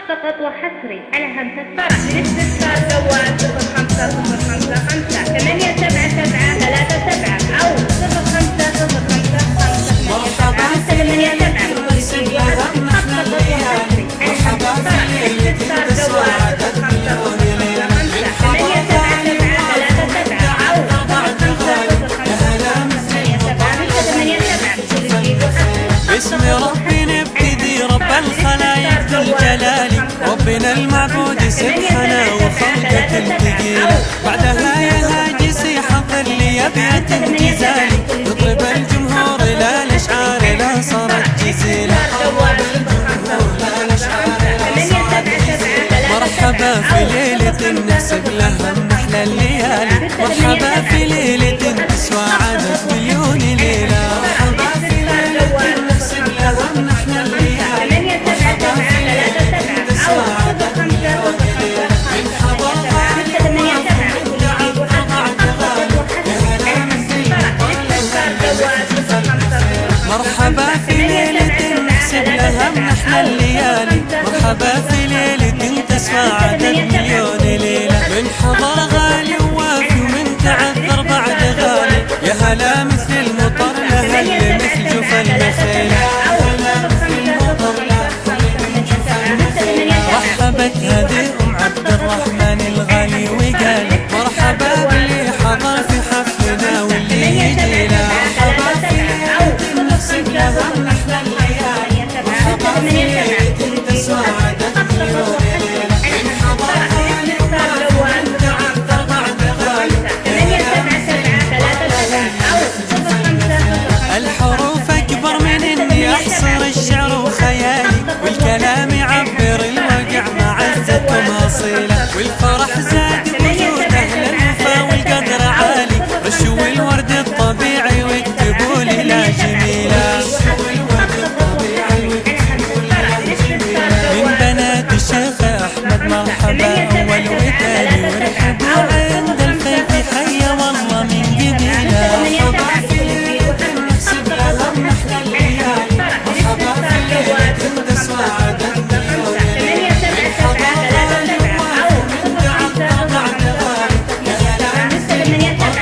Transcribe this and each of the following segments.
فقط وحصري على همسة فرح. للاستفسار جوال 0505 877 أو 0505 باسم ربي نبتدي رب الخلايق ذو الجلال، ربنا المعبود سبحانه وخلقة الثقيلة. بعدها يا هاجسي حضر لي أبيات انتزالي، اضرب الجمهور لا الأشعار لا صارت جزيلة. مرحبا في ليلة نحسب لها النحلة الليالي، مرحبا في ليلة تسوى عدد مليون ليلة. مرحبا في ليلة نحسب لها النحلة الليالي، مرحبا في ليلة تسوى عدد مليون ليلة. من حضرها مرحبا في ليلة نحسب لها النحلة الليالي، مرحبا في ليلة تسوى عدد مليون ليلة. من حضر غالي ووافي ومن تعذر بعد غالي، يا هلا مثل المطر لهل مثل جفا النخيلة. رحبت هذه عبد الرحمن الغالي وقالت مرحبا باللي حضر في حفلنا واللي يجينا. مرحبا في ليلة نحسب لها النحلة الليالي، مرحبا في ليلة تسوى عدد مليون ليلة. من حضر غالي ووافي ومن تعذر بعد غالي، يا هلا مثل المطر الحروف أكبر من إني أحصر الشعر وخيالي، والكلام يعبر الوقع معزتهم أصيلة. والفرح زاد وجود أهل الوفا والقدر عالي، رشوا الورد الطبيعي واكتبوا لي لا جميلة. من بنات الشيخ أحمد مرحبا أول وتالي، ورحبوا عند الفيف حيا والله من قبيلة. مرحبا في ليلة نحسب لها النحلة الليالي، مرحبا في ليلة تسوى عدد مليون ليلة. من حضر غالي ووافي ومن تعذر بعد غالي، يا هلا مثل المطر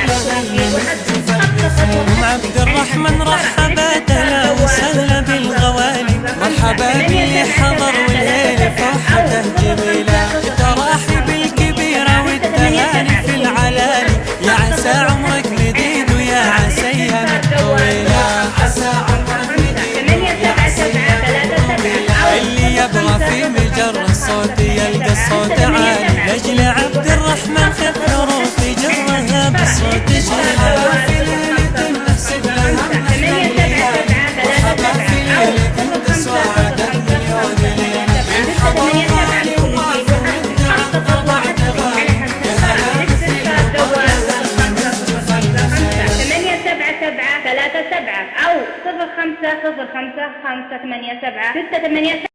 أم عبد الرحمن رحبت أهلا وسهلا بالغوالي، مرحبا باللي حضر والليلة فرحته جميلة. التراحيب الكبيرة والتهاني في العلالي، يا عسى عمرك مديد ويا عسى أيامك طويلة. عسى عمرك مديد ويا عسى أيامك طويلة. اللي يبغى في مجر الصوت يلقى الصوت عالي، لأجل عبد الرحمن خذ حروف يجرها بالصوت جيلة. في ليلة نحسب لها النحلة الليالي، مرحبا في ليلة تسوى عدد مليون ليلة. من حضر غالي ووافي ومن تعذر بعد غالي، يا هلا مثل المطر لهل مثل جفا النخيلة. 877 37 أو 0505 587 687.